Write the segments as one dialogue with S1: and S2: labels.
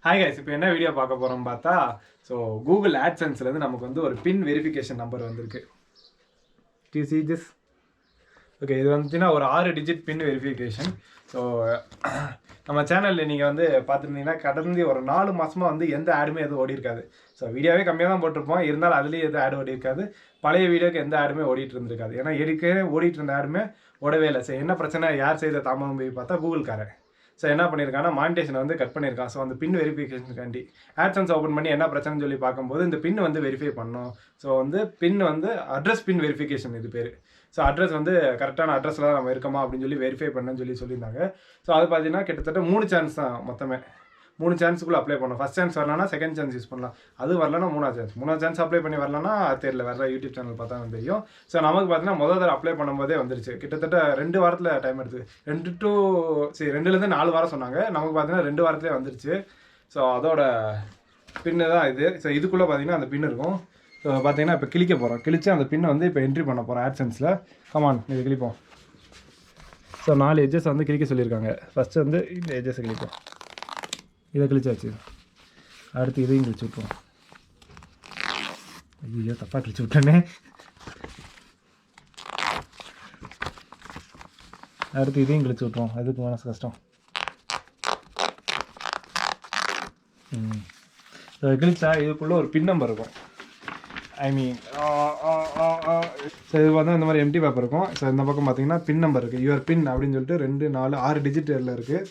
S1: Hi guys, இப்போ என்ன video பார்க்க போறோம் பார்த்தா Google Adsense இருந்து நமக்கு வந்து ஒரு பின் வெரிஃபிகேஷன் நம்பர் வந்திருக்கு. Do you see this? Okay, இது வந்துச்சுன்னா ஒரு 6 டிஜிட் பின் வெரிஃபிகேஷன். நம்ம சேனலில் நீங்கள் வந்து பார்த்துருந்தீங்கன்னா கடந்து ஒரு 4 மாதமாக வந்து எந்த ஆடுமே எதுவும் ஓடி இருக்காது. வீடியோவே கம்மியாக தான் போட்டிருப்போம், இருந்தாலும் அதுலேயும் எதுவும் ஆடு ஓடி இருக்காது. பழைய வீடியோக்கு எந்த ஆடுமே ஓடிட்டு இருந்திருக்காது. ஏன்னா ஏற்கனவே ஓடிட்டு இருந்த ஆடுமே ஓடவே இல்லை. என்ன பிரச்சனை, யார் செய்த தாமதம் போய் பார்த்தா கூகுள்காரன். என்ன பண்ணியிருக்காங்கன்னா மானிட்டேஷன் வந்து கட் பண்ணியிருக்கான். அந்த பின் வெரிஃபிகேஷனுக்காண்டி ஆட்சன்ஸ் ஓப்பன் பண்ணி என்ன பிரச்சனைன்னு சொல்லி பார்க்கும்போது இந்த பின் வந்து வெரிஃபை பண்ணோம். பின் வந்து அட்ரஸ் பின் வெரிஃபிகேஷன் இது பேர். அட்ரஸ் வந்து கரெக்டான அட்ரஸில் தான் நம்ம இருக்கோமா அப்படின்னு சொல்லி வெரிஃபை பண்ணணும்னு சொல்லியிருந்தாங்க. அது பார்த்தீங்கன்னா கிட்டத்தட்ட 3 சான்ஸ் தான் மொத்தமே. 3 சான்ஸுக்குள்ளே அப்ளை பண்ணணும். ஃபஸ்ட் சான்ஸ் வரலன்னா செகண்ட் சான்ஸ் யூஸ் பண்ணலாம். அது வரலன்னா 3ஆவது சான்ஸ் அப்ளை பண்ணி வரலன்னா தெரியல, வேறு யூடியூப் சேனல் பார்த்தா தெரியும். நமக்கு பார்த்தீங்கன்னா முதல் தடவை அப்ளை பண்ணும்போதே வந்துருச்சு. கிட்டத்தட்ட 2 வாரத்தில் டைம் எடுத்து 2லேருந்து 4 வாரம் சொன்னாங்க. நமக்கு பார்த்தீங்கன்னா 2 வாரத்துலேயே வந்துருச்சு. அதோட பின்னு தான் இது. இதுக்குள்ளே பார்த்தீங்கன்னா அந்த பின் இருக்கும். பார்த்தீங்கன்னா இப்போ கிளிக்க போகிறோம். கிழிச்சு அந்த பின்னை வந்து இப்போ என்ட்ரி பண்ண போகிறோம் ஆட்சன்ஸில். கமான், இது கிளிப்போம். 4 எட்ஜஸ் வந்து கிளிக்க சொல்லியிருக்காங்க. ஃபஸ்ட்டு வந்து இந்த எட்ஜஸை கிளிப்போம். இதை கிழிச்சாச்சு. அடுத்து இதையும் கிழிச்சு விட்ருவோம். ஐயோ, தப்பாக கிழிச்சு விட்டேனே. அடுத்து இதையும் கிழிச்சு விட்ருவோம். அதுக்கு மனசு கஷ்டம். கிழிச்சா இதுக்குள்ளே ஒரு பின் நம்பர் இருக்கும். இது பார்த்தா இந்த மாதிரி எம்டி பேப்பர் இருக்கும். இந்த பக்கம் பார்த்தீங்கன்னா பின் நம்பர் இருக்குது. யுவர் பின் அப்படின்னு சொல்லிட்டு 2, 4, 6 டிஜிட்டில் இருக்குது.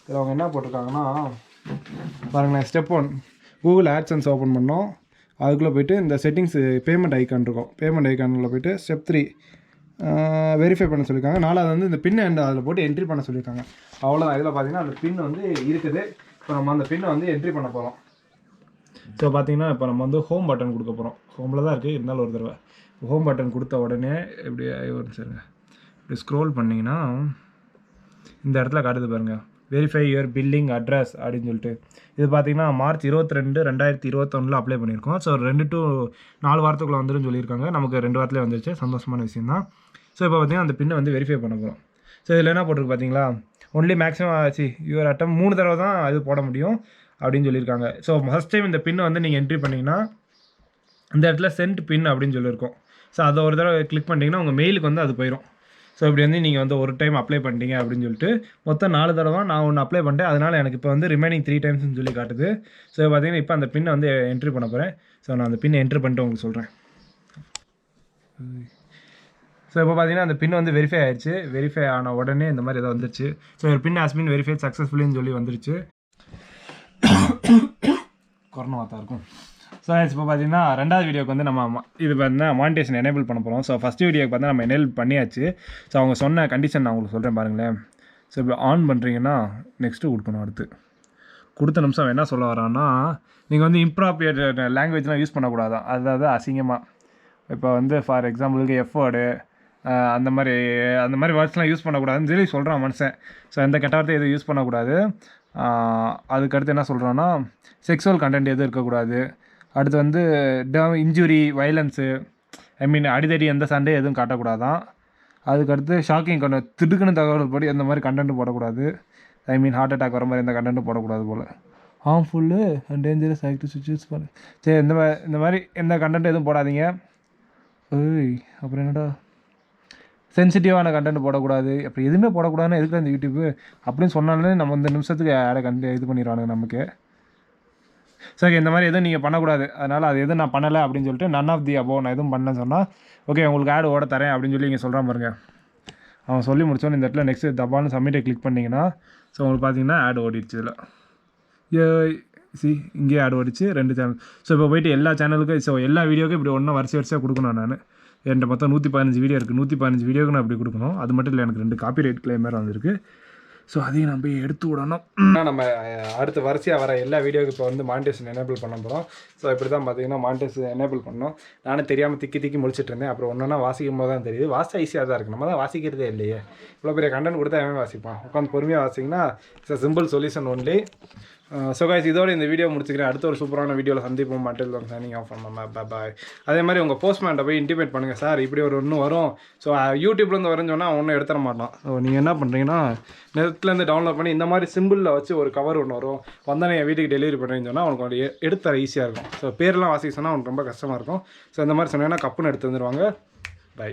S1: இதில் அவங்க என்ன போட்டிருக்காங்கன்னா பாருங்களேன். ஸ்டெப் 1 கூகுள் ஆட்சன்ஸ் ஓப்பன் பண்ணோம். அதுக்குள்ளே போய்ட்டு இந்த செட்டிங்ஸு பேமெண்ட் ஐக்கான் இருக்கும். பேமெண்ட் ஐக்கானில் போய்ட்டு ஸ்டெப் 3 வெரிஃபை பண்ண சொல்லியிருக்காங்க. 4வது வந்து இந்த பின்னை அதில் போட்டு என்ட்ரி பண்ண சொல்லியிருக்காங்க. அவ்வளோதான். இதில் பார்த்தீங்கன்னா அந்த பின் வந்து இருக்குது. இப்போ நம்ம அந்த பின்னை வந்து என்ட்ரி பண்ண போகிறோம். பார்த்தீங்கன்னா இப்போ நம்ம வந்து ஹோம் பட்டன் கொடுக்க போகிறோம். ஹோமில் தான் இருக்குது, இருந்தாலும் ஒரு தடவை ஹோம் பட்டன் கொடுத்த உடனே இப்படி சரிங்க இப்படி ஸ்க்ரோல் பண்ணிங்கன்னா இந்த இடத்துல காட்டுது பாருங்கள், வெரிஃபை யுவர் பில்லிங் அட்ரஸ் அப்படின்னு சொல்லிட்டு. இது பார்த்தீங்கன்னா மார்ச் 22, 2021 அப்ளை பண்ணியிருக்கோம். 2 to 4 வாரத்துக்குள்ளே வந்துடும் சொல்லியிருக்காங்க. நமக்கு 2 வாரத்துலேயே வந்துருச்சு. சந்தோஷமான விஷயம் தான். இப்போ பார்த்தீங்கன்னா அந்த பின்னை வந்து வெரிஃபை பண்ண போகிறோம். இதில் என்ன போட்டிருக்கு பார்த்தீங்களா, ஒன்லி மேக்ஸிமம் ஆச்சு யுவர் அட்டம் 3 தடவை தான் அது போட முடியும் அப்படின்னு சொல்லியிருக்காங்க. ஃபஸ்ட் டைம் இந்த பின்னை வந்து நீங்கள் என்ட்ரி பண்ணிங்கன்னா இந்த இடத்துல சென்ட் பின் அப்படின்னு சொல்லியிருக்கோம். அதை ஒரு தடவை கிளிக் பண்ணிங்கன்னா உங்கள் மெயிலுக்கு வந்து அது போயிடும். இப்படி வந்து நீங்கள் வந்து ஒரு டைம் அப்ளை பண்ணிட்டீங்க அப்படின்னு சொல்லிட்டு மொத்தம் 4 தடவை நான் ஒன்று அப்ளை பண்ணிட்டேன். அதனால் எனக்கு இப்போ வந்து ரிமைனிங் 3 டைம்ஸ்னு சொல்லி காட்டுது. பார்த்தீங்கன்னா இப்போ அந்த பின்னை வந்து என்ட்ரி பண்ண போகிறேன். நான் அந்த பின்னை என்ட்ரி பண்ணிட்டு உங்களுக்கு சொல்கிறேன். இப்போ பார்த்தீங்கன்னா அந்த பின் வந்து வெரிஃபை ஆயிடுச்சு. வெரிஃபை ஆன உடனே இந்த மாதிரி ஏதோ வந்துருச்சு. ஒரு பின் ஹாஸ் பீன் வெரிஃபைட் சக்ஸஸ்ஃபுல்லின்னு சொல்லி வந்துருச்சு. கொரோனா தான் இருக்கும். இப்போ பார்த்தீங்கன்னா 2வது வீடியோக்கு வந்து நம்ம இது பார்த்தீங்கன்னா மானிட்டேஷன் எனேபிள் பண்ண போகிறோம். ஃபஸ்ட் வீடியோக்கு பார்த்தா நம்ம எனேபிள் பண்ணியாச்சு. அவங்க சொன்ன கண்டிஷன் நான் உங்களுக்கு சொல்கிறேன் பாருங்களேன். இப்போ ஆன் பண்ணுறீங்கன்னா நெக்ஸ்ட்டு கொடுக்கணும். அடுத்து கொடுத்த நிமிஷம் என்ன சொல்ல வரான்னா, நீங்கள் வந்து இம்ப்ராப்ரியேட் லாங்குவேஜ்லாம் யூஸ் பண்ணக்கூடாதான். அதாவது அசிங்கமாக இப்போ வந்து ஃபார் எக்ஸாம்பிளுக்கு எஃப் வேர்டு அந்த மாதிரி வேர்ட்ஸ்லாம் யூஸ் பண்ணக்கூடாதுன்னு சொல்லி சொல்கிறான் மனுஷன். எந்த கெட்ட வார்த்தை எதுவும் யூஸ் பண்ணக்கூடாது. அதுக்கடுத்து என்ன சொல்கிறான்னா, செக்ஸுவல் கண்டென்ட் எதுவும் இருக்கக்கூடாது. அடுத்து வந்து இன்ஜுரி, வைலன்ஸு, அடிதடி எந்த சண்டே எதுவும் காட்டக்கூடாதான். அதுக்கடுத்து ஷாக்கிங் கண்டென்ட், திடுக்குன்னு தகவல் படி அந்த மாதிரி கண்டென்ட் போடக்கூடாது. ஹார்ட் அட்டாக் வர மாதிரி எந்த கண்டென்ட்டும் போடக்கூடாது போல். ஹார்ம்ஃபுல்லு அண்ட் டேஞ்சரஸ் ஆக்டிவிட்டிஸ் சுவிட்ச் பண்ணு. இந்த மாதிரி எந்த கண்டென்ட் எதுவும் போடாதீங்க. அப்புறம் என்னடா, சென்சிட்டிவான கண்டென்ட் போடக்கூடாது. அப்படி எதுவுமே போடக்கூடாதுன்னு எதுக்கு அந்த யூடியூப்பு அப்படின்னு சொன்னாலே நம்ம இந்த நிமிஷத்துக்கு ஆடை இது பண்ணிடுவானுங்க நமக்கு. இந்த மாதிரி எதுவும் நீங்கள் பண்ணக்கூடாது. அதனால் அது எதுவும் நான் பண்ணலை அப்படின்னு சொல்லிட்டு நன் ஆஃப் தி அபோவ் நான் எதுவும் பண்ணலன்னு சொன்னால் ஓகே உங்களுக்கு ஆடு ஓட தரேன் அப்படின்னு சொல்லி இங்கே சொல்கிறான் பாருங்க. அவன் சொல்லி முடிச்சோன்னு இந்த இடத்துல நெக்ஸ்ட்டு தப்பான்னு சப்மிட்டை கிளிக் பண்ணிங்கன்னா உங்களுக்கு பார்த்தீங்கன்னா ஆடு ஓடிடுச்சு. இதில் இங்கேயே ஆடு ஓடிச்சு 2 சேனல். இப்போ போய்ட்டு எல்லா சேனலுக்கும் எல்லா வீடியோக்கும் இப்படி ஒன்றா வரிசையாக கொடுக்கணும். நான் என்கிட்ட மொத்தம் 115 வீடியோ இருக்குது. 115 வீடியோக்கு நான் அப்படி கொடுக்கணும். அது மட்டும் இல்லை, எனக்கு 2 காப்பிரைட் கிளைம் வேறு வந்துருக்கு. அதையும் நம்ம எடுத்து விடணும். நம்ம அடுத்த வரிசையாக வர எல்லா வீடியோவுக்கு இப்போ வந்து மானிட்டேஷன் எனேபிள் பண்ண போகிறோம். இப்படி தான் பார்த்தீங்கன்னா மானிட்டேஷன் எனேபிள் பண்ணோம். நானும் தெரியாமல் திக்கி முடிச்சுட்டு இருந்தேன். அப்புறம் ஒன்றா வாசிக்கும் போது தான் தெரியுது. வாசிச்சா ஈஸியாக தான் இருக்குது. நம்ம தான் வாசிக்கிறதே இல்லையே. இவ்வளோ பெரிய கண்டென்ட் கொடுத்தா எவன் வாசிப்பான்? உட்காந்து பொறுமையாக வாசிங்கன்னா simple solution only. So guys இதோட இந்த வீடியோ முடிச்சுக்கிறேன். அடுத்த ஒரு சூப்பரான வீடியோவில் சந்திப்போம். மட்டும் தான் சைனிங் ஆஃப் பண்ணாமல் பாய். அதே மாதிரி உங்கள் போஸ்ட்மேன்ட்ட போய் இன்டிமேட் பண்ணுங்கள், சார் இப்படி ஒரு ஒன்று வரும், ஸோ யூடியூப்லேருந்து வரும்னு சொன்னால் ஒன்றும் எடுத்துட மாட்டான். ஸோ நீங்கள் என்ன பண்ணுறீங்கன்னா நெட்லேருந்து டவுன்லோட் பண்ணி இந்த மாதிரி சிம்பிளில் வச்சு ஒரு கவர் ஒன்று வரும், வந்தானே என் வீட்டுக்கு டெலிவரி பண்ணுறேன்னு சொன்னால் அவனுக்கு எடுத்துற ஈஸியாக இருக்கும். ஸோ பேரெலாம் வாசிக்க சொன்னால் அவனுக்கு ரொம்ப கஷ்டமாக இருக்கும். ஸோ இந்த மாதிரி சொன்னீங்கன்னா கப்புன்னு எடுத்து வந்துடுவாங்க. பை.